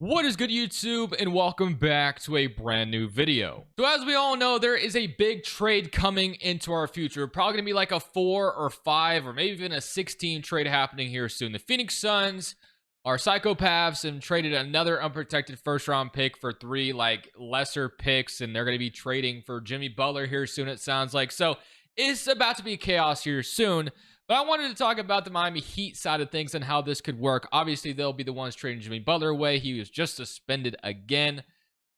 What is good, YouTube, and welcome back to a brand new video. So as we all know, there is a big trade coming into our future. Probably gonna be like a 4 or 5 or maybe even a 16 trade happening here soon. The Phoenix Suns are psychopaths and traded another unprotected first round pick for 3 like lesser picks, and they're gonna be trading for Jimmy Butler here soon, it sounds like. So it's about to be chaos here soon. But I wanted to talk about the Miami Heat side of things and how this could work. Obviously, they'll be the ones trading Jimmy Butler away. He was just suspended again.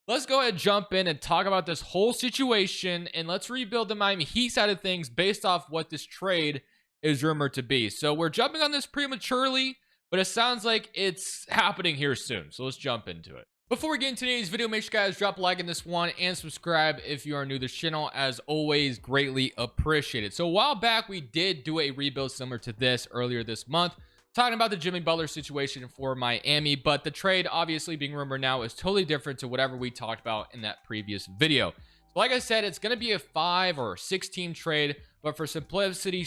Let's go ahead and jump in and talk about this whole situation, and let's rebuild the Miami Heat side of things based off what this trade is rumored to be. So we're jumping on this prematurely, but it sounds like it's happening here soon. So let's jump into it. Before we get into today's video, make sure you guys drop a like on this one and subscribe if you are new to this channel. As always, greatly appreciated. So a while back, we did do a rebuild similar to this earlier this month, talking about the Jimmy Butler situation for Miami, but the trade obviously being rumored now is totally different to whatever we talked about in that previous video. So like I said, it's going to be a 5 or 6 team trade, but for simplicity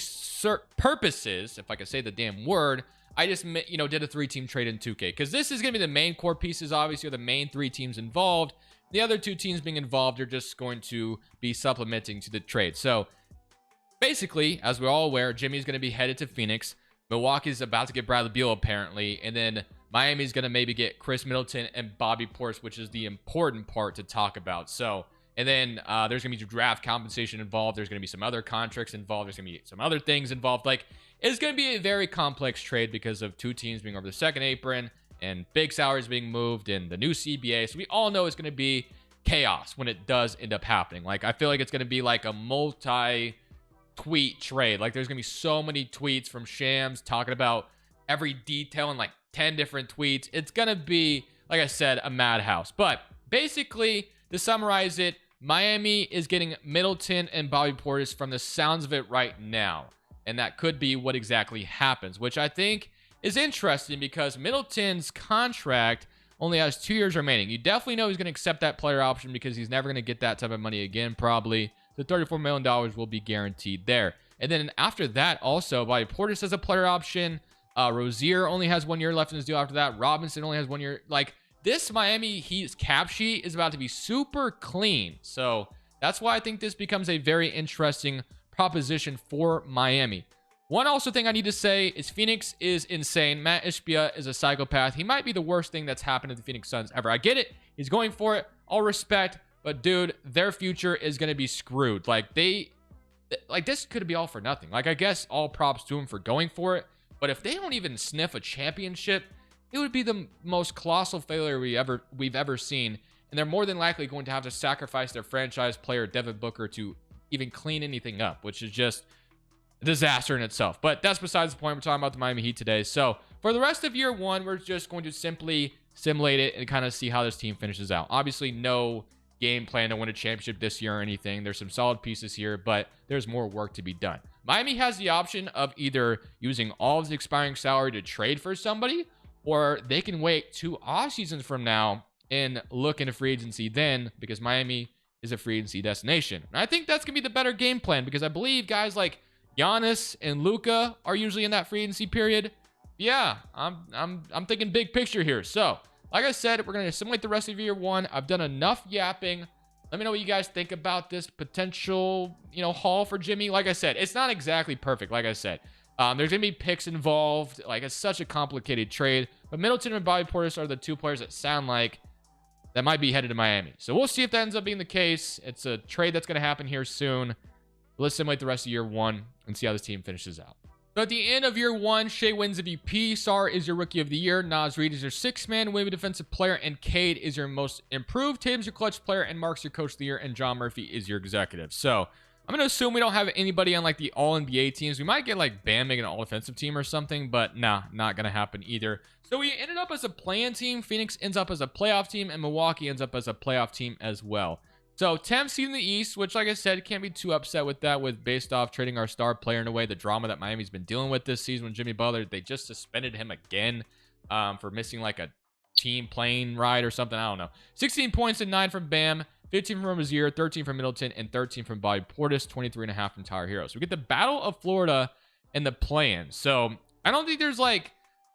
purposes, if I could say the damn word, I just, did a 3-team trade in 2K because this is going to be the main core pieces, obviously, are the main 3 teams involved. The other 2 teams being involved are just going to be supplementing to the trade. So basically, as we're all aware, Jimmy's going to be headed to Phoenix. Milwaukee's about to get Bradley Beal, apparently. And then Miami's going to maybe get Chris Middleton and Bobby Portis, which is the important part to talk about. So, and then there's going to be draft compensation involved. There's going to be some other contracts involved. There's going to be some other things involved. Like, it's going to be a very complex trade because of 2 teams being over the second apron and big salaries being moved and the new CBA. So we all know it's going to be chaos when it does end up happening. Like, I feel like it's going to be like a multi-tweet trade. Like, there's going to be so many tweets from Shams talking about every detail in like 10 different tweets. It's going to be, like I said, a madhouse. But basically, to summarize it, Miami is getting Middleton and Bobby Portis from the sounds of it right now. And that could be what exactly happens, which I think is interesting because Middleton's contract only has 2 years remaining. You definitely know he's going to accept that player option because he's never going to get that type of money again, probably. The $34 million will be guaranteed there. And then after that, also, Bobby Portis has a player option. Rozier only has 1 year left in his deal after that. Robinson only has 1 year. Like, this Miami Heat's cap sheet is about to be super clean. So that's why I think this becomes a very interesting proposition for Miami. One also thing I need to say is Phoenix is insane. Matt Ishbia is a psychopath. He might be the worst thing that's happened to the Phoenix Suns ever. I get it. He's going for it. All respect. But dude, their future is going to be screwed. Like, this could be all for nothing. Like, I guess all props to him for going for it. But if they don't even sniff a championship, it would be the most colossal failure we've ever seen. And they're more than likely going to have to sacrifice their franchise player, Devin Booker, to even clean anything up, which is just a disaster in itself. But that's besides the point. We're talking about the Miami Heat today. So for the rest of year 1, we're just going to simply simulate it and kind of see how this team finishes out. Obviously, no game plan to win a championship this year or anything. There's some solid pieces here, but there's more work to be done. Miami has the option of either using all of the expiring salary to trade for somebody, or they can wait 2 off seasons from now and look into free agency then, because Miami is a free agency destination. And I think that's gonna be the better game plan because I believe guys like Giannis and Luka are usually in that free agency period. Yeah, I'm thinking big picture here. So like I said, we're gonna simulate the rest of year 1. I've done enough yapping. Let me know what you guys think about this potential, haul for Jimmy. Like I said, it's not exactly perfect. Like I said, there's gonna be picks involved. Like, it's such a complicated trade. But Middleton and Bobby Portis are the 2 players that sound like that might be headed to Miami. So we'll see if that ends up being the case. It's a trade that's going to happen here soon. Let's simulate the rest of year 1 and see how this team finishes out. So at the end of year 1, Shea wins MVP. Sar is your rookie of the year. Naz Reid is your 6-man win defensive player. And Cade is your most improved. Tatum's your clutch player. And Mark's your coach of the year. And John Murphy is your executive. So I'm going to assume we don't have anybody on like the all NBA teams. We might get like Bam making an all defensive team or something, but nah, not going to happen either. So we ended up as a play-in team. Phoenix ends up as a playoff team, and Milwaukee ends up as a playoff team as well. So 10th seed in the East, which like I said, can't be too upset with that, with based off trading our star player in a way, the drama that Miami's been dealing with this season with Jimmy Butler. They just suspended him again for missing like a team plane ride or something. I don't know. 16 points and 9 from Bam. 15 from Rozier, 13 from Middleton, and 13 from Bobby Portis, 23.5 from Tyler Hero. So we get the Battle of Florida and the play-in. So I don't think there's like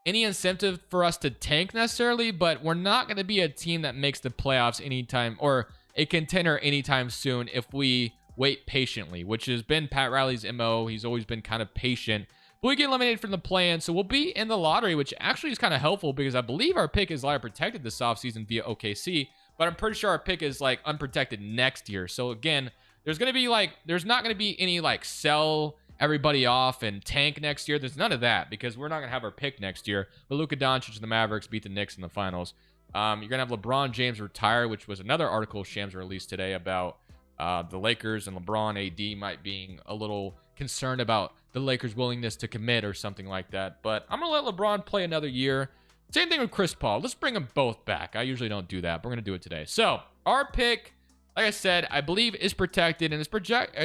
any incentive for us to tank necessarily, but we're not going to be a team that makes the playoffs anytime, or a contender anytime soon, if we wait patiently, which has been Pat Riley's MO. He's always been kind of patient. But we get eliminated from the play-in, so we'll be in the lottery, which actually is kind of helpful because I believe our pick is lottery protected this offseason via OKC, but I'm pretty sure our pick is like unprotected next year. So again, there's not going to be any like sell everybody off and tank next year. There's none of that because we're not going to have our pick next year. But Luka Doncic and the Mavericks beat the Knicks in the finals. You're going to have LeBron James retire, which was another article Shams released today about the Lakers and LeBron AD might being a little concerned about the Lakers' willingness to commit or something like that. But I'm going to let LeBron play another year. Same thing with Chris Paul. Let's bring them both back. I usually don't do that, but we're going to do it today. So our pick, like I said, I believe is protected, and it's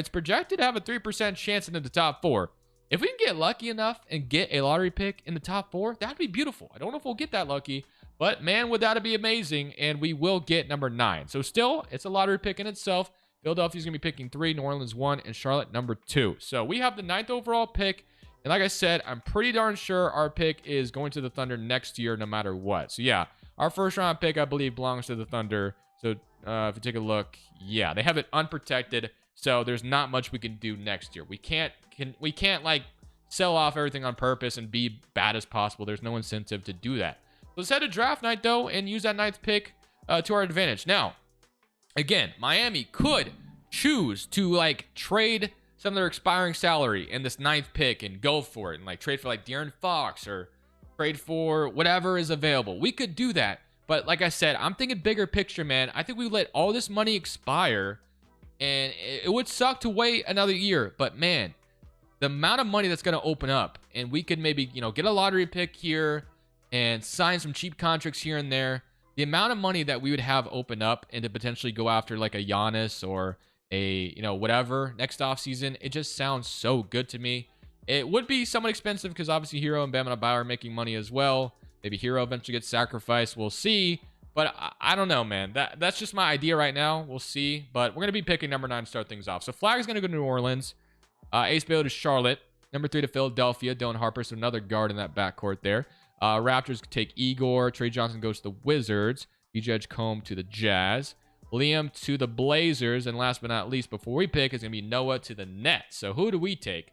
projected to have a 3% chance into the top 4. If we can get lucky enough and get a lottery pick in the top 4, that'd be beautiful. I don't know if we'll get that lucky, but man, would that be amazing, and we will get number 9. So still, it's a lottery pick in itself. Philadelphia's going to be picking 3, New Orleans 1, and Charlotte number 2. So we have the 9th overall pick. And like I said, I'm pretty darn sure our pick is going to the Thunder next year no matter what. So yeah, our first round pick, I believe, belongs to the Thunder. So if you take a look, yeah, they have it unprotected. So there's not much we can do next year. We can't like sell off everything on purpose and be bad as possible. There's no incentive to do that. So let's head to draft night though and use that 9th pick to our advantage. Now, again, Miami could choose to like trade some of their expiring salary in this 9th pick and go for it and like trade for like De'Aaron Fox or trade for whatever is available. We could do that. But like I said, I'm thinking bigger picture, man. I think we let all this money expire, and it would suck to wait another year. But man, the amount of money that's going to open up, and we could maybe, get a lottery pick here and sign some cheap contracts here and there. The amount of money that we would have open up and to potentially go after like a Giannis or a, whatever next offseason, it just sounds so good to me. It would be somewhat expensive because obviously Hero and Bam Adebayo are making money as well. Maybe Hero eventually gets sacrificed. We'll see. But I don't know, man. That's just my idea right now. We'll see. But we're going to be picking number 9 to start things off. So Flag is going to go to New Orleans. Ace Bailey to Charlotte. Number 3 to Philadelphia. Dylan Harper, so another guard in that backcourt there. Raptors take Igor. Trey Johnson goes to the Wizards. BJ Edgecombe to the Jazz. Liam to the Blazers. And last but not least, before we pick, is going to be Noah to the Nets. So who do we take?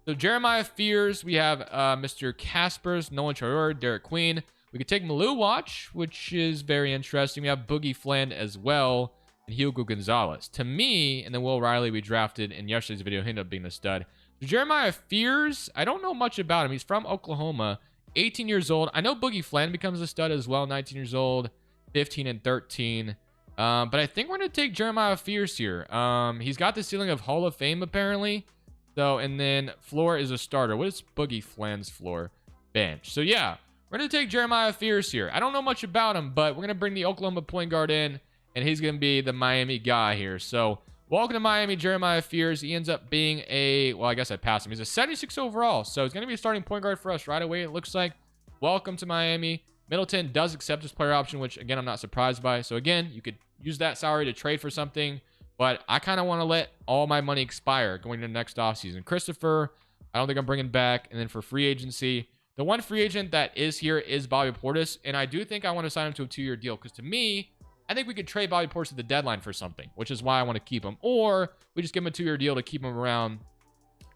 So Jeremiah Fears, we have Mr. Caspers, Nolan Traore, Derek Queen. We could take Malou Watch, which is very interesting. We have Boogie Flynn as well, and Hugo Gonzalez. To me, and then Will Riley we drafted in yesterday's video, he ended up being the stud. So Jeremiah Fears, I don't know much about him. He's from Oklahoma, 18 years old. I know Boogie Flynn becomes a stud as well, 19 years old, 15 and 13. But I think we're going to take Jeremiah Fears here. He's got the ceiling of Hall of Fame, apparently. So, and then floor is a starter. What is Boogie Flynn's floor? Bench. So, yeah, we're going to take Jeremiah Fears here. I don't know much about him, but we're going to bring the Oklahoma point guard in, and he's going to be the Miami guy here. So, welcome to Miami, Jeremiah Fears. He ends up being I guess I passed him. He's a 76 overall, so he's going to be a starting point guard for us right away, it looks like. Welcome to Miami. Middleton does accept his player option, which, again, I'm not surprised by. So, again, you could use that salary to trade for something. But I kind of want to let all my money expire going into next offseason. Christopher, I don't think I'm bringing back. And then for free agency, the one free agent that is here is Bobby Portis. And I do think I want to sign him to a 2-year deal. Because to me, I think we could trade Bobby Portis at the deadline for something, which is why I want to keep him. Or we just give him a 2-year deal to keep him around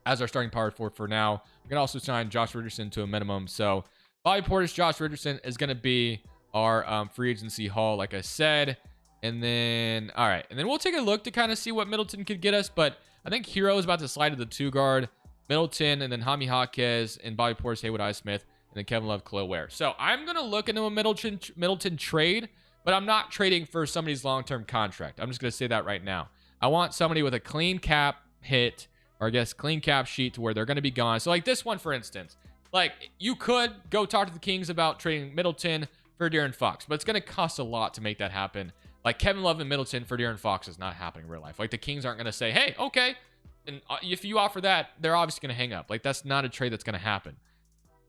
as our starting power forward for now. We can also sign Josh Richardson to a minimum. So Bobby Portis, Josh Richardson is going to be our free agency haul, like I said. And then, all right. And then we'll take a look to kind of see what Middleton could get us. But I think Hero is about to slide to the 2 guard. Middleton, and then Jaime Jaquez, and Bobby Portis, Haywood Highsmith, and then Kevin Love, Khalil Ware. So I'm going to look into a Middleton trade, but I'm not trading for somebody's long-term contract. I'm just going to say that right now. I want somebody with a clean cap hit, or I guess clean cap sheet to where they're going to be gone. So like this one, for instance, like you could go talk to the Kings about trading Middleton for De'Aaron Fox, but it's going to cost a lot to make that happen. Like Kevin Love and Middleton for De'Aaron Fox is not happening in real life. Like the Kings aren't going to say, hey, okay. And if you offer that, they're obviously going to hang up. Like that's not a trade that's going to happen.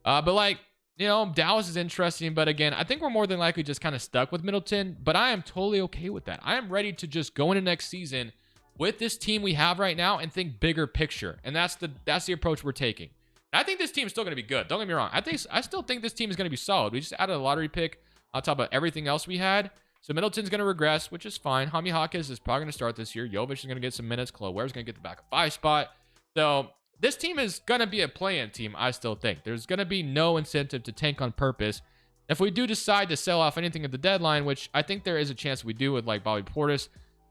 But like, Dallas is interesting. But again, I think we're more than likely just kind of stuck with Middleton. But I am totally okay with that. I am ready to just go into next season with this team we have right now and think bigger picture. And that's the approach we're taking. I think this team is still going to be good. Don't get me wrong. I still think this team is going to be solid. We just added a lottery pick on top of everything else we had. So Middleton's going to regress, which is fine. Jaime Jaquez is probably going to start this year. Jokic is going to get some minutes. Chloe Ware's going to get the back 5 spot. So this team is going to be a play-in team, I still think. There's going to be no incentive to tank on purpose. If we do decide to sell off anything at the deadline, which I think there is a chance we do with like Bobby Portis,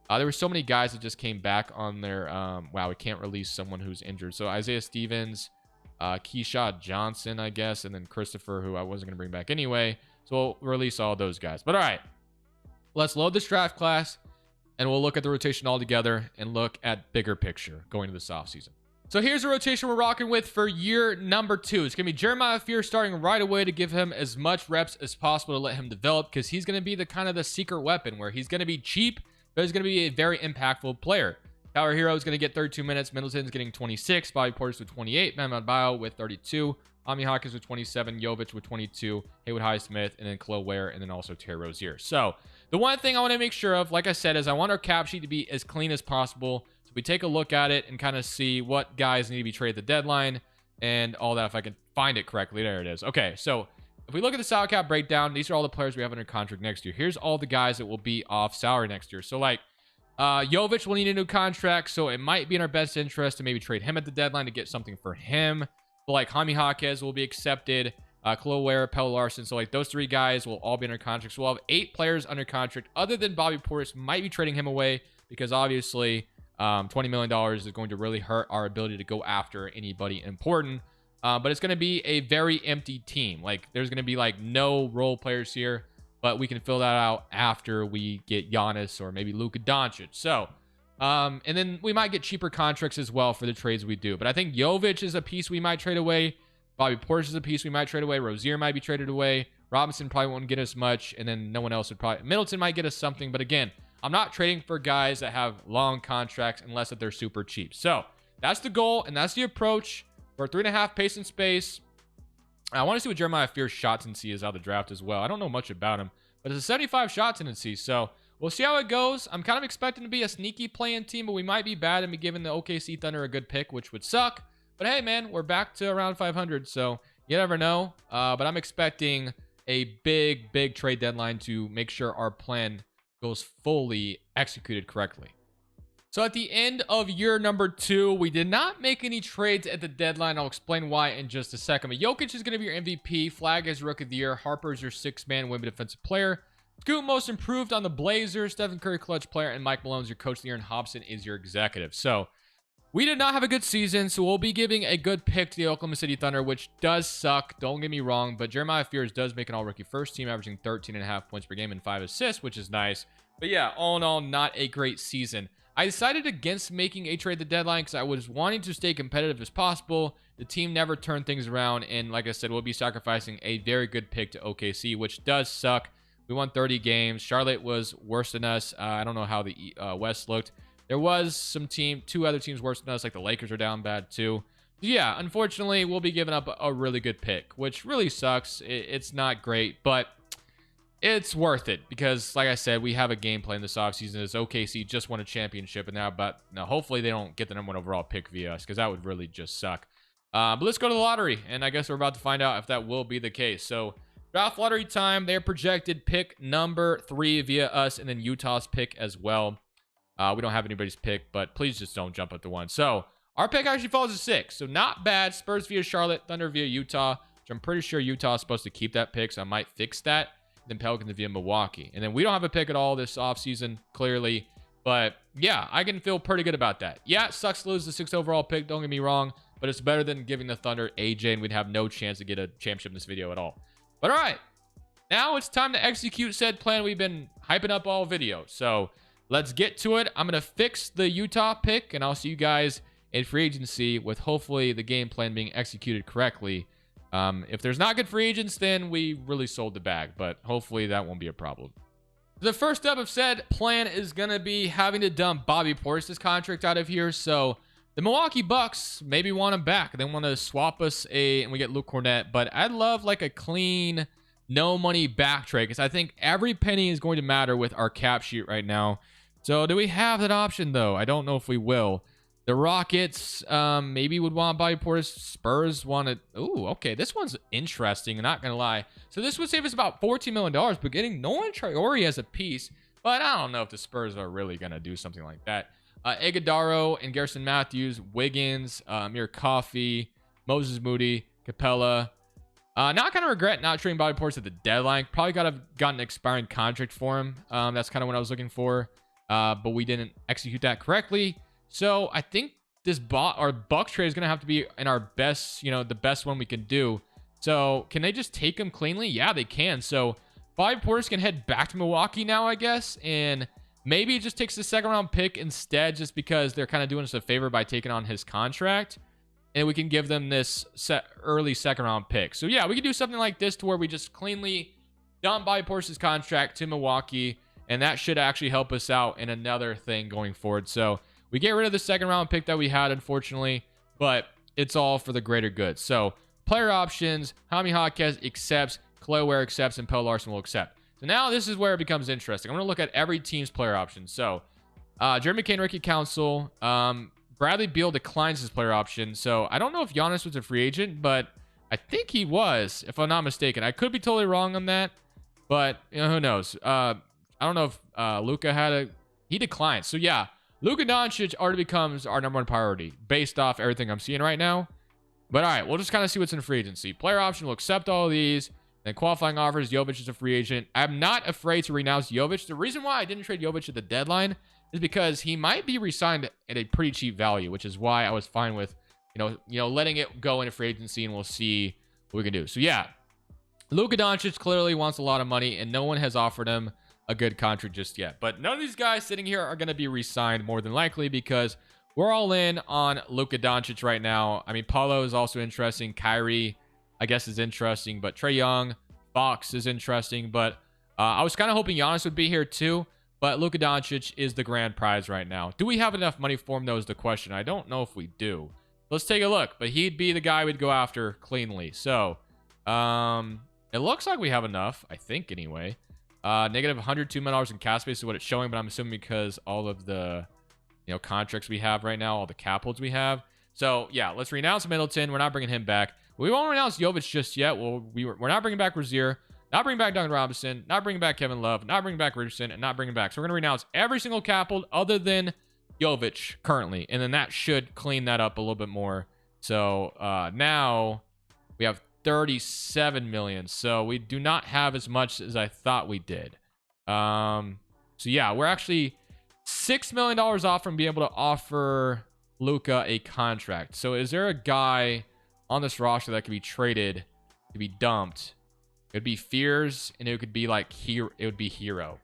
there were so many guys that just came back on their, wow, we can't release someone who's injured. So Isaiah Stevens, Keyshawn Johnson, I guess, and then Christopher, who I wasn't going to bring back anyway. So we'll release all those guys. But all right, let's load this draft class, and we'll look at the rotation all together and look at bigger picture going into this offseason. So here's the rotation we're rocking with for year number 2. It's going to be Jeremiah Fear starting right away to give him as much reps as possible to let him develop, because he's going to be the kind of the secret weapon where he's going to be cheap, but he's going to be a very impactful player. Power Hero is going to get 32 minutes. Middleton's getting 26. Bobby Portis with 28. Bam Adebayo with 32. Jaime Jaquez with 27. Jokic with 22. Haywood Highsmith, and then Chloe Ware, and then also Terry Rozier. So the one thing I want to make sure of, like I said, is I want our cap sheet to be as clean as possible. So we take a look at it and kind of see what guys need to be traded at the deadline and all that, if I can find it correctly. There it is. Okay, so if we look at the salary cap breakdown, these are all the players we have under contract next year. Here's all the guys that will be off salary next year. So like Jokic will need a new contract, so it might be in our best interest to maybe trade him at the deadline to get something for him. But like Jaime Jaquez will be accepted. Chloe Ware, Pelle Larson. So like those 3 guys will all be under contract. So we'll have 8 players under contract other than Bobby Portis. Might be trading him away because obviously $20 million is going to really hurt our ability to go after anybody important. But it's going to be a very empty team. Like there's going to be like no role players here, but we can fill that out after we get Giannis or maybe Luka Doncic. So, and then we might get cheaper contracts as well for the trades we do. But I think Jokic is a piece we might trade away. Bobby Portis is a piece we might trade away. Rozier might be traded away. Robinson probably won't get us much. And then no one else would probably... Middleton might get us something. But again, I'm not trading for guys that have long contracts unless that they're super cheap. So that's the goal and that's the approach for 3.5 pace and space. I want to see what Jeremiah Fear's shot tendency is out of the draft as well. I don't know much about him, but it's a 75 shot tendency. So we'll see how it goes. I'm kind of expecting to be a sneaky play-in team, but we might be bad and be giving the OKC Thunder a good pick, which would suck. But hey, man, we're back to around 500, so you never know. But I'm expecting a big trade deadline to make sure our plan goes fully executed correctly. So at the end of year number 2, we did not make any trades at the deadline. I'll explain why in just a second. But Jokic is going to be your MVP. Flag is Rookie of the Year. Harper is your 6-man Women Defensive Player. Scoot Most Improved on the Blazers. Stephen Curry Clutch Player. And Mike Malone's your Coach of the Year. And Hobson is your Executive. So we did not have a good season, so we'll be giving a good pick to the Oklahoma City Thunder, which does suck. Don't get me wrong, but Jeremiah Fears does make an all-rookie first team, averaging 13.5 points per game and 5 assists, which is nice. But yeah, all in all, not a great season. I decided against making a trade at the deadline because I was wanting to stay competitive as possible. The team never turned things around, and like I said, we'll be sacrificing a very good pick to OKC, which does suck. We won 30 games. Charlotte was worse than us. I don't know how the West looked. There was two other teams worse than us, like the Lakers are down bad too. Yeah, unfortunately, we'll be giving up a really good pick, which really sucks. It's not great, but it's worth it because, like I said, we have a game plan this offseason. As OKC just won a championship, and now hopefully they don't get the #1 overall pick via us because that would really just suck. But let's go to the lottery, and I guess we're about to find out if that will be the case. So draft lottery time. They're projected pick number 3 via us, and then Utah's pick as well. We don't have anybody's pick, but please just don't jump up to 1. So our pick actually falls to 6. So not bad. Spurs via Charlotte, Thunder via Utah, which I'm pretty sure Utah is supposed to keep that pick, so I might fix that. Then Pelicans via Milwaukee. And then we don't have a pick at all this offseason, clearly. But yeah, I can feel pretty good about that. Yeah, it sucks to lose the 6th overall pick, don't get me wrong, but it's better than giving the Thunder AJ, and we'd have no chance to get a championship in this video at all. But all right, now it's time to execute said plan we've been hyping up all video. So let's get to it. I'm going to fix the Utah pick, and I'll see you guys in free agency with hopefully the game plan being executed correctly. If there's not good free agents, then we really sold the bag, but hopefully that won't be a problem. The first step of said plan is going to be having to dump Bobby Portis' contract out of here. So the Milwaukee Bucks maybe want him back. They want to swap us and we get Luke Cornett, but I'd love like a clean, no money back trade because I think every penny is going to matter with our cap sheet right now. So do we have that option though? I don't know if we will. The Rockets maybe would want Bobby Portis. Spurs wanted. Ooh, okay. This one's interesting. I'm not going to lie. So this would save us about $14 million, but getting Nolan Traore as a piece. But I don't know if the Spurs are really going to do something like that. Iguodala and Garrison Matthews, Wiggins, Amir Coffey, Moses Moody, Capella. Not kind of regret not trading Bobby Portis at the deadline. Probably got to have gotten an expiring contract for him. That's kind of what I was looking for. But we didn't execute that correctly. So I think this Bucks trade is going to have to be in our best, the best one we can do. So can they just take him cleanly? Yeah, they can. So Bobby Portis can head back to Milwaukee now, I guess. And maybe he just takes the second round pick instead, just because they're kind of doing us a favor by taking on his contract. And we can give them this early second round pick. So yeah, we can do something like this to where we just cleanly dump Bobby Portis' contract to Milwaukee. And that should actually help us out in another thing going forward. So we get rid of the second round pick that we had, unfortunately, but it's all for the greater good. So player options, Jaime Jaquez accepts, Clay Ware accepts, and Pelle Larsson will accept. So now this is where it becomes interesting. I'm going to look at every team's player options. So Jeremy Kane, Ricky Council, Bradley Beal declines his player option. So I don't know if Giannis was a free agent, but I think he was, if I'm not mistaken. I could be totally wrong on that, but who knows? I don't know if Luka he declined. So yeah. Luka Doncic already becomes our number one priority based off everything I'm seeing right now. But all right, we'll just kind of see what's in free agency. Player option will accept all of these. Then qualifying offers, Jokic is a free agent. I'm not afraid to renounce Jokic. The reason why I didn't trade Jokic at the deadline is because he might be re-signed at a pretty cheap value, which is why I was fine with, letting it go into free agency, and we'll see what we can do. So yeah, Luka Doncic clearly wants a lot of money, and no one has offered him a good contract just yet. But none of these guys sitting here are going to be re-signed more than likely, because we're all in on Luka Doncic right now. I mean, Paulo is also interesting. Kyrie, I guess, is interesting. But Trae Young, Fox is interesting. But I was kind of hoping Giannis would be here too. But Luka Doncic is the grand prize right now. Do we have enough money for him, though, is the question. I don't know if we do. Let's take a look. But he'd be the guy we'd go after cleanly. So it looks like we have enough, I think, anyway. Negative $102 million in cap space is what it's showing, but I'm assuming because all of the contracts we have right now, all the cap holds we have. So yeah, let's renounce Middleton. We're not bringing him back. We won't renounce Jovic just yet. Well, we're not bringing back Rozier, not bringing back Duncan Robinson, not bringing back Kevin Love, not bringing back Richardson, and not bringing back. So we're gonna renounce every single cap hold other than Jovic currently, and then that should clean that up a little bit more. So now we have 37 million. So we do not have as much as I thought we did. So yeah, we're actually $6 million off from being able to offer Luka a contract. So is there a guy on this roster that could be traded to be dumped? It would be Fears, and it could be like it would be Hero,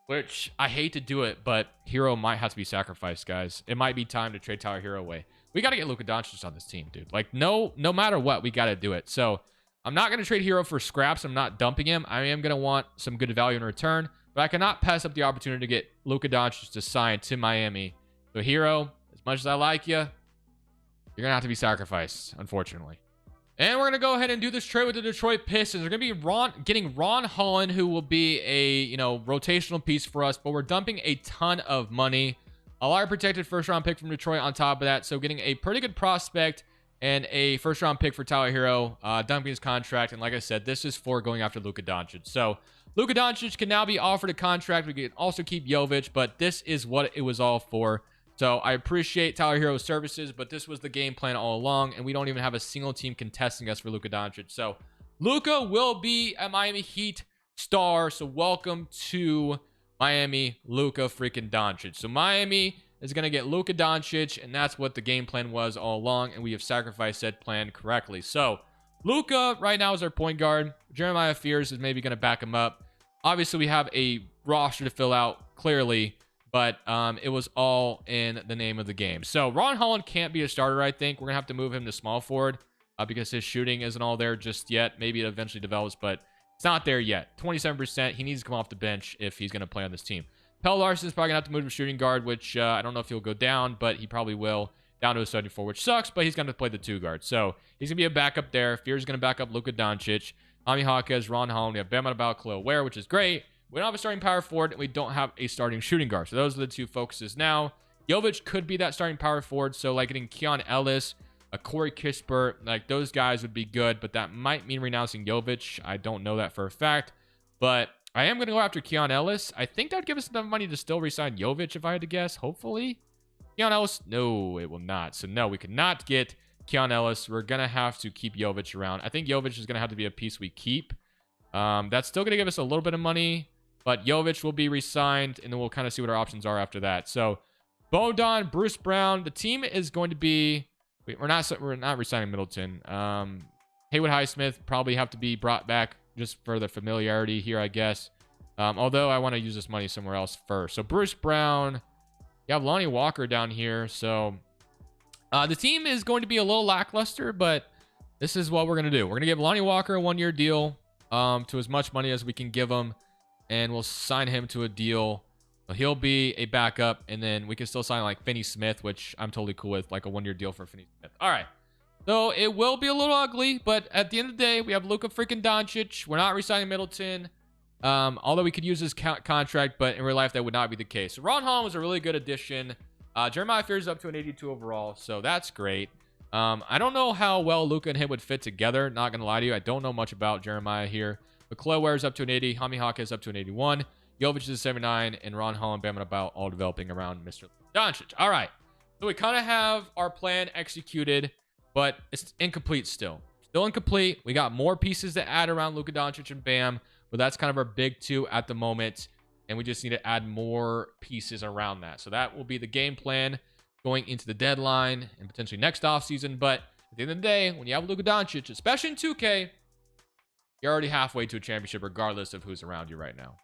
which I hate to do it, but Hero might have to be sacrificed, guys. It might be time to trade Tyler Hero away. We got to get Luka Doncic on this team, dude. Like, no matter what, we got to do it. So I'm not going to trade Hero for scraps. I'm not dumping him. I am going to want some good value in return, but I cannot pass up the opportunity to get Luka Doncic to sign to Miami. So Hero, as much as I like you, you're going to have to be sacrificed, unfortunately. And we're going to go ahead and do this trade with the Detroit Pistons. We're going to be getting Ron Holland, who will be a, rotational piece for us, but we're dumping a ton of money. A lot of protected first-round pick from Detroit on top of that. So getting a pretty good prospect and a first-round pick for Tyler Hero, dumping his contract. And like I said, this is for going after Luka Doncic. So Luka Doncic can now be offered a contract. We can also keep Jovic, but this is what it was all for. So I appreciate Tyler Hero's services, but this was the game plan all along, and we don't even have a single team contesting us for Luka Doncic. So Luka will be a Miami Heat star. So welcome to Miami, Luka freaking Doncic. So Miami is going to get Luka Doncic, and that's what the game plan was all along, and we have sacrificed said plan correctly. So Luka right now is our point guard. Jeremiah Fears is maybe going to back him up. Obviously, we have a roster to fill out, clearly, but it was all in the name of the game. So Ron Holland can't be a starter, I think. We're going to have to move him to small forward because his shooting isn't all there just yet. Maybe it eventually develops, but it's not there yet. 27%. He needs to come off the bench if he's going to play on this team. Pelle Larsson is probably going to have to move to shooting guard, which I don't know if he'll go down, but he probably will, down to a 74, which sucks, but he's going to play the 2 guard. So he's going to be a backup there. Fears is going to back up Luka Doncic. Jaime Jaquez, Ron Holland. We have Bam Adebayo, Khalil Ware, which is great. We don't have a starting power forward, and we don't have a starting shooting guard. So those are the 2 focuses now. Jokic could be that starting power forward. So like getting Keon Ellis, a Corey Kispert, like those guys would be good, but that might mean renouncing Jokic. I don't know that for a fact, but I am going to go after Keon Ellis. I think that would give us enough money to still resign Jokic if I had to guess, hopefully. Keon Ellis, no, it will not. So no, we could not get Keon Ellis. We're going to have to keep Jokic around. I think Jokic is going to have to be a piece we keep. That's still going to give us a little bit of money, but Jokic will be re-signed, and then we'll kind of see what our options are after that. So Bodon, Bruce Brown, the team is going to be... We're not re-signing Middleton. Haywood Highsmith probably have to be brought back just for the familiarity here, I guess. Although I want to use this money somewhere else first. So Bruce Brown... You have Lonnie Walker down here, so the team is going to be a little lackluster, but this is what we're going to do. We're going to give Lonnie Walker a one-year deal to as much money as we can give him, and we'll sign him to a deal. He'll be a backup, and then we can still sign like Finney Smith, which I'm totally cool with, like a one-year deal for Finney Smith. All right. So it will be a little ugly, but at the end of the day, we have Luka freaking Doncic. We're not re-signing Middleton. Although we could use his contract, but in real life that would not be the case. So Ron Holland was a really good addition. Jeremiah Fears up to an 82 overall, so that's great. I don't know how well Luka and him would fit together, not gonna lie to you. I don't know much about Jeremiah here, but Chloe Ware's up to an 80, Hami Hawk is up to an 81, Jovic is a 79, and Ron Holland, Bam and about all developing around Mr. Doncic. All right, so we kind of have our plan executed, but it's incomplete still incomplete. We got more pieces to add around Luka Doncic and Bam, but that's kind of our big two at the moment, and we just need to add more pieces around that. So that will be the game plan going into the deadline and potentially next offseason. But at the end of the day, when you have Luka Doncic, especially in 2K, you're already halfway to a championship regardless of who's around you right now.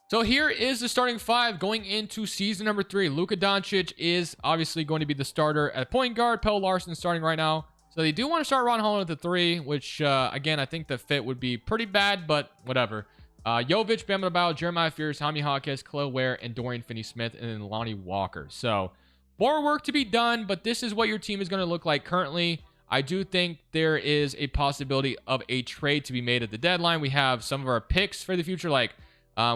So here is the starting five going into season number 3. Luka Doncic is obviously going to be the starter at point guard. Pelle Larsson starting right now. So they do want to start Ron Holland at the 3, which, again, I think the fit would be pretty bad, but whatever. Jovic, Bam Adebayo, Jeremiah Fears, Hami Hawkes, Chloe Ware, and Dorian Finney-Smith, and then Lonnie Walker. So more work to be done, but this is what your team is going to look like currently. I do think there is a possibility of a trade to be made at the deadline. We have some of our picks for the future, like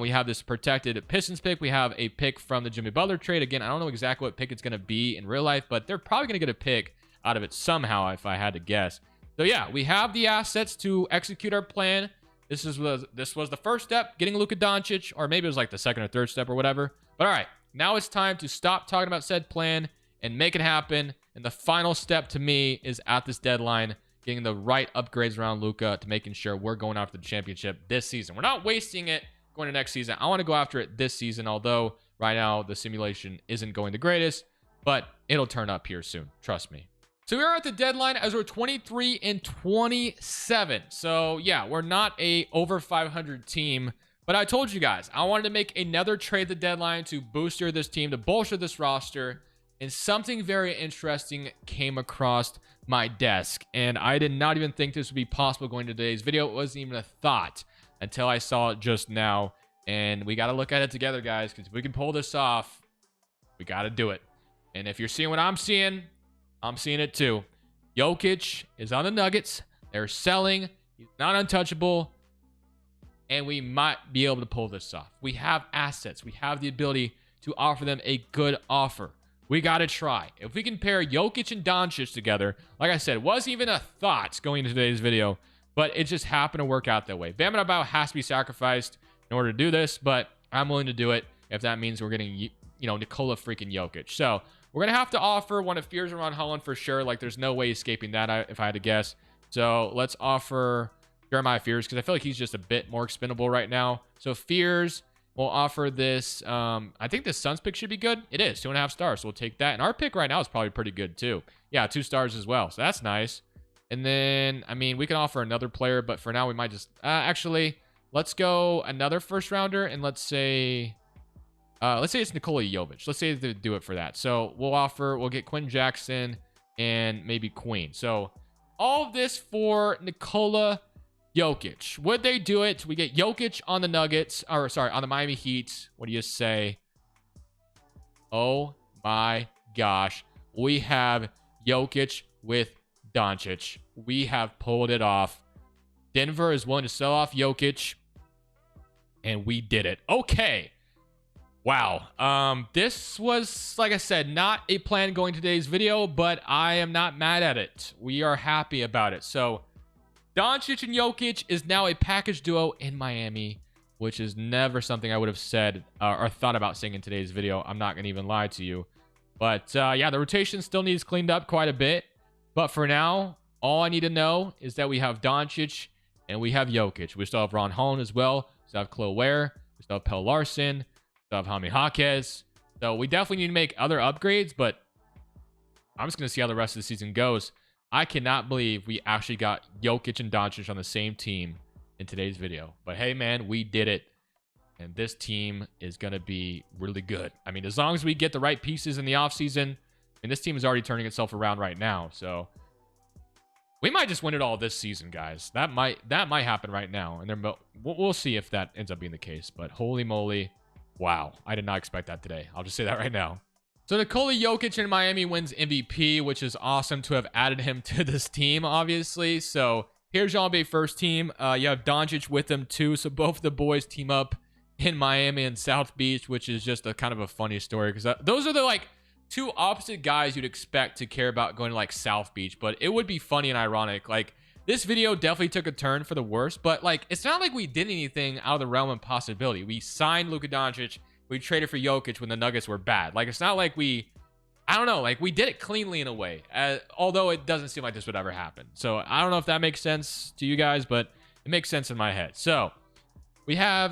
we have this protected Pistons pick. We have a pick from the Jimmy Butler trade. Again, I don't know exactly what pick it's going to be in real life, but they're probably going to get a pick out of it somehow, if I had to guess. So yeah, we have the assets to execute our plan. This was the first step, getting Luka Doncic, or maybe it was like the second or third step or whatever. But all right, now it's time to stop talking about said plan and make it happen. And the final step to me is at this deadline, getting the right upgrades around Luka to making sure we're going after the championship this season. We're not wasting it going to next season. I want to go after it this season, although right now the simulation isn't going the greatest, but it'll turn up here soon. Trust me. So we are at the deadline as we're 23 and 27. So yeah, we're not a over 500 team, but I told you guys, I wanted to make another trade at the deadline to booster this team, to bolster this roster, and something very interesting came across my desk, and I did not even think this would be possible going to today's video. It wasn't even a thought until I saw it just now, and we got to look at it together, guys, because if we can pull this off, we got to do it. And if you're seeing what I'm seeing it too. Jokic is on the Nuggets. They're selling. He's not untouchable. And we might be able to pull this off. We have assets. We have the ability to offer them a good offer. We got to try. If we can pair Jokic and Doncic together, like I said, it wasn't even a thought going into today's video, but it just happened to work out that way. Bam Adebayo has to be sacrificed in order to do this, but I'm willing to do it if that means we're getting, Nikola freaking Jokic. So we're going to have to offer one of Fears and Ron Holland for sure. Like, there's no way escaping that if I had to guess. So let's offer Jeremiah Fears because I feel like he's just a bit more expendable right now. So Fears will offer this. I think this Suns pick should be good. It is 2.5 stars. So we'll take that. And our pick right now is probably pretty good too. Yeah, 2 stars as well. So that's nice. And then, I mean, we can offer another player, but for now we might just actually let's go another first rounder and let's say it's Nikola Jovic. Let's say they do it for that. So we'll get Quinn Jackson and maybe Queen. So all of this for Nikola Jokic. Would they do it? We get Jokic on the Nuggets, or sorry, on the Miami Heat. What do you say? Oh my gosh. We have Jokic with Doncic. We have pulled it off. Denver is willing to sell off Jokic, and we did it. Okay. Wow. This was, like I said, not a plan going today's video, but I am not mad at it. We are happy about it. So Doncic and Jokic is now a package duo in Miami, which is never something I would have said or thought about saying in today's video. I'm not going to even lie to you. But yeah, the rotation still needs cleaned up quite a bit. But for now, all I need to know is that we have Doncic and we have Jokic. We still have Ron Holland as well. We still have Chloe Ware. We still have Pelle Larsson. We still have Jaime Jaquez. So we definitely need to make other upgrades, but I'm just going to see how the rest of the season goes. I cannot believe we actually got Jokic and Doncic on the same team in today's video. But hey, man, we did it. And this team is going to be really good. I mean, as long as we get the right pieces in the offseason, and this team is already turning itself around right now. So we might just win it all this season, guys. That might happen right now. And we'll see if that ends up being the case. But holy moly, wow. I did not expect that today. I'll just say that right now. So Nikola Jokic in Miami wins MVP, which is awesome to have added him to this team, obviously. So here's your NBA first team. You have Doncic with them too. So both the boys team up in Miami and South Beach, which is just a kind of a funny story because those are the like two opposite guys you'd expect to care about going to like South Beach. But it would be funny and ironic. Like this video definitely took a turn for the worse, but like it's not like we did anything out of the realm of possibility. We signed Luka Doncic. We traded for Jokic when the Nuggets were bad. Like, it's not like I don't know, like we did it cleanly in a way, although it doesn't seem like this would ever happen. So I don't know if that makes sense to you guys, but it makes sense in my head. So we have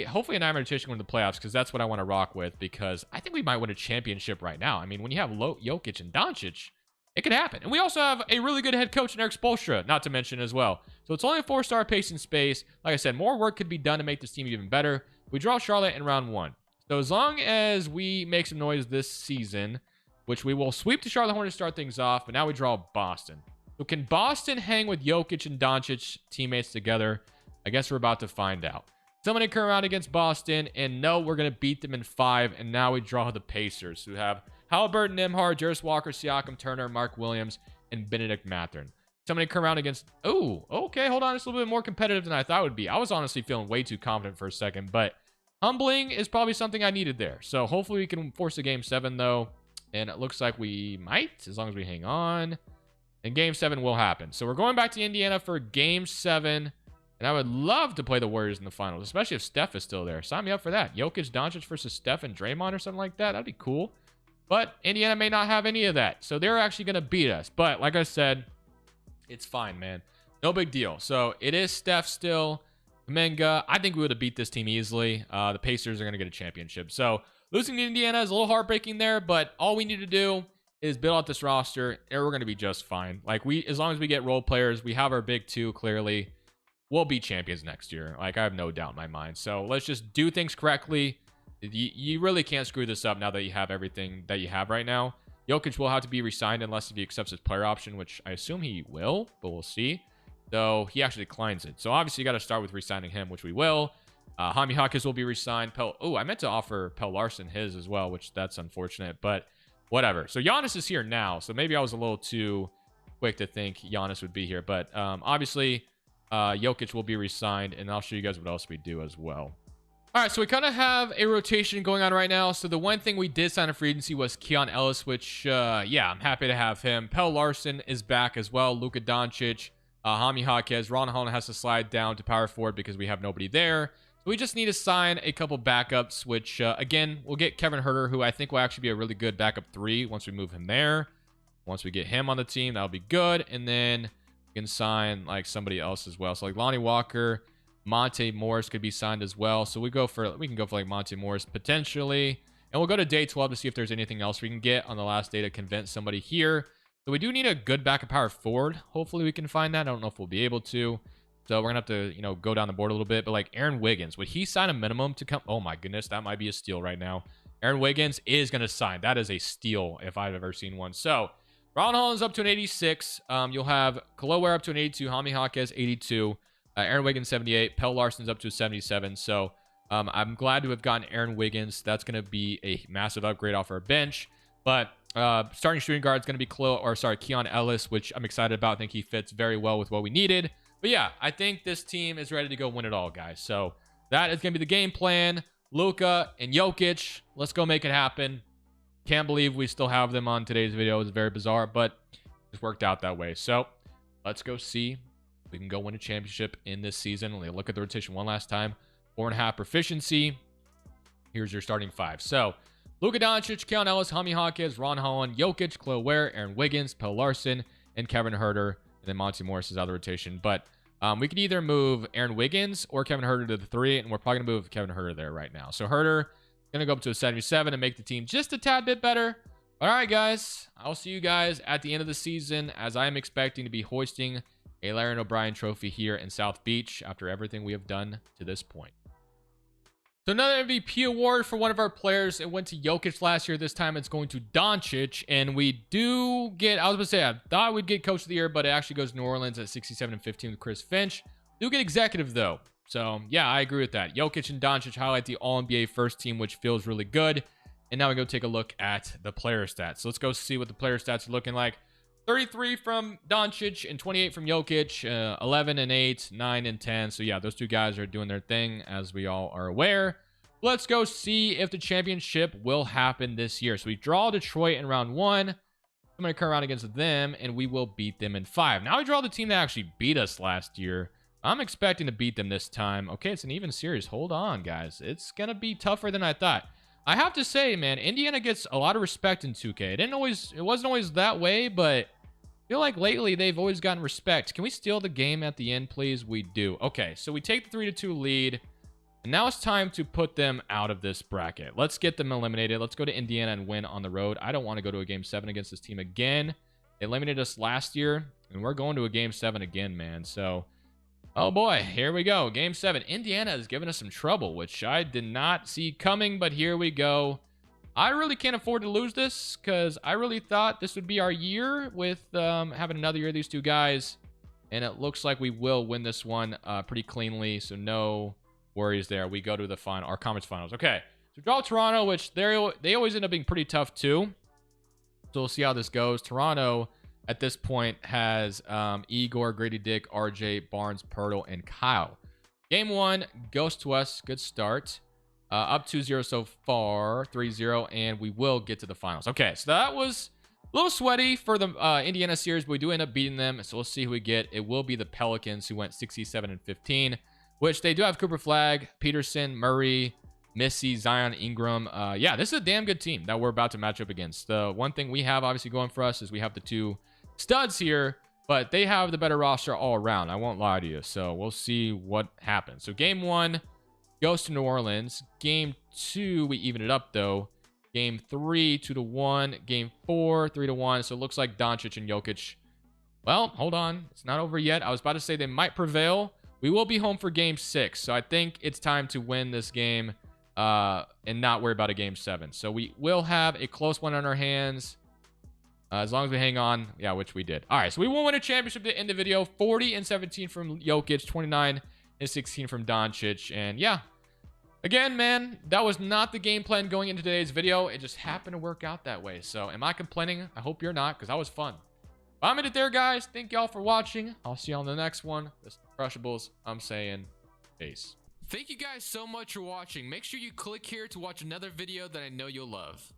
hopefully an rotation going to the playoffs because that's what I want to rock with because I think we might win a championship right now. I mean, when you have Jokic and Doncic, it could happen. And we also have a really good head coach in Eric Spoelstra, not to mention as well. So it's only a 4-star pace in space. Like I said, more work could be done to make this team even better. We draw Charlotte in round 1. So as long as we make some noise this season, which we will sweep the Charlotte Hornets to start things off, but now we draw Boston. So can Boston hang with Jokic and Doncic teammates together? I guess we're about to find out. Somebody come around against Boston, and no, we're going to beat them in 5, and now we draw the Pacers, who have Halliburton, Nembhard, Jarris Walker, Siakam, Turner, Mark Williams, and Benedict Mathurin. Somebody come around against... Oh, okay, hold on. It's a little bit more competitive than I thought it would be. I was honestly feeling way too confident for a second, but humbling is probably something I needed there. So hopefully we can force a Game 7, though. And it looks like we might, as long as we hang on. And Game 7 will happen. So we're going back to Indiana for Game 7. And I would love to play the Warriors in the finals, especially if Steph is still there. Sign me up for that. Jokic, Doncic versus Steph and Draymond or something like that. That'd be cool. But Indiana may not have any of that. So they're actually going to beat us. But like I said, it's fine, man. No big deal. So it is Steph still. Kuminga. I think we would have beat this team easily. The Pacers are going to get a championship. So losing to Indiana is a little heartbreaking there. But all we need to do is build out this roster. And we're going to be just fine. Like as long as we get role players, we have our big two clearly. We'll be champions next year. Like, I have no doubt in my mind. So let's just do things correctly. You really can't screw this up now that you have everything that you have right now. Jokic will have to be re-signed unless if he accepts his player option, which I assume he will, but we'll see. So he actually declines it. So obviously you got to start with re-signing him, which we will. Jaime Jaquez will be re-signed. I meant to offer Pelle Larsson his as well, which that's unfortunate, but whatever. So Giannis is here now. So maybe I was a little too quick to think Giannis would be here, but obviously... Jokic will be re-signed, and I'll show you guys what else we do as well. All right, so we kind of have a rotation going on right now. So the one thing we did sign in free agency was Keon Ellis, which, yeah, I'm happy to have him. Pelle Larsson is back as well. Luka Doncic, Jaime Jaquez. Ron Holland has to slide down to power forward because we have nobody there. So we just need to sign a couple backups, which, again, we'll get Kevin Huerter, who I think will actually be a really good backup 3 once we move him there. Once we get him on the team, that'll be good. And then... can sign like somebody else as well. So like Lonnie Walker, Monte Morris could be signed as well. So we can go for like Monte Morris potentially. And we'll go to day 12 to see if there's anything else we can get on the last day to convince somebody here. So we do need a good backup power forward. Hopefully we can find that. I don't know if we'll be able to. So we're going to have to, go down the board a little bit. But like Aaron Wiggins, would he sign a minimum to come? Oh my goodness, that might be a steal right now. Aaron Wiggins is going to sign. That is a steal if I've ever seen one. So Ron Holland's up to an 86. You'll have Chloe Ware up to an 82. Jaime Jaquez, 82. Aaron Wiggins, 78. Pelle Larsson's up to a 77. So I'm glad to have gotten Aaron Wiggins. That's going to be a massive upgrade off our bench. But starting shooting guard is going to be Keon Ellis, which I'm excited about. I think he fits very well with what we needed. But yeah, I think this team is ready to go win it all, guys. So that is going to be the game plan. Luka, and Jokic. Let's go make it happen. Can't believe we still have them on today's video. It's very bizarre, but it's worked out that way. So let's go see if we can go win a championship in this season. Let me look at the rotation one last time. 4.5 proficiency. Here's your starting 5. So Luka Doncic, Keon Ellis, Jaime Hawkins, Ron Holland, Jokic, Chloe Ware, Aaron Wiggins, Pell Larson, and Kevin Huerter. And then Monty Morris is out of the rotation. But we could either move Aaron Wiggins or Kevin Huerter to the 3, and we're probably going to move Kevin Huerter there right now. So Huerter going to go up to a 77 and make the team just a tad bit better. All right, guys. I'll see you guys at the end of the season, as I am expecting to be hoisting a Larry O'Brien trophy here in South Beach after everything we have done to this point. So another MVP award for one of our players. It went to Jokic last year. This time it's going to Doncic. And we do get, I was going to say, I thought we'd get Coach of the Year, but it actually goes to New Orleans at 67-15 with Chris Finch. Do get Executive, though. So, yeah, I agree with that. Jokic and Doncic highlight the All-NBA first team, which feels really good. And now we go take a look at the player stats. So let's go see what the player stats are looking like. 33 from Doncic and 28 from Jokic. 11 and 8, 9 and 10. So, yeah, those two guys are doing their thing, as we all are aware. Let's go see if the championship will happen this year. So we draw Detroit in round 1. I'm going to come around against them, and we will beat them in 5. Now we draw the team that actually beat us last year. I'm expecting to beat them this time. Okay, it's an even series. Hold on, guys. It's going to be tougher than I thought. I have to say, man, Indiana gets a lot of respect in 2K. It wasn't always that way, but I feel like lately they've always gotten respect. Can we steal the game at the end, please? We do. Okay, so we take the 3-2 lead. And now it's time to put them out of this bracket. Let's get them eliminated. Let's go to Indiana and win on the road. I don't want to go to a Game 7 against this team again. They eliminated us last year, and we're going to a Game 7 again, man. So, oh boy, here we go. Game 7. Indiana has given us some trouble, which I did not see coming, but here we go. I really can't afford to lose this, because I really thought this would be our year with having another year of these two guys. And it looks like we will win this one pretty cleanly, so no worries there. We go to the final, our conference finals. Okay, so draw Toronto, which they always end up being pretty tough too. So we'll see how this goes. Toronto at this point has Igor, Grady Dick, RJ, Barnes, Pirtle, and Kyle. Game 1 goes to us. Good start. Up 2-0 so far, 3-0, and we will get to the finals. Okay, so that was a little sweaty for the Indiana series, but we do end up beating them. So we'll see who we get. It will be the Pelicans, who went 67-15. Which they do have Cooper Flag, Peterson, Murray, Missy, Zion, Ingram. Yeah, this is a damn good team that we're about to match up against. The one thing we have obviously going for us is we have the two studs here, but they have the better roster all around. I won't lie to you. So we'll see what happens. So game 1 goes to New Orleans. Game 2, we even it up though. Game 3, 2-1. Game 4, 3-1. So it looks like Doncic and Jokic. Well, hold on. It's not over yet. I was about to say they might prevail. We will be home for Game 6, so I think it's time to win this game and not worry about a Game 7. So we will have a close one on our hands as long as we hang on. Yeah, which we did. All right, so we will win a championship to end the video. 40-17 from Jokic, 29-16 from Doncic. And yeah, again, man, that was not the game plan going into today's video. It just happened to work out that way. So am I complaining? I hope you're not, because that was fun. I'm in it there, guys. Thank y'all for watching. I'll see you on the next one. This is Crushables. I'm saying peace. Thank you guys so much for watching. Make sure you click here to watch another video that I know you'll love.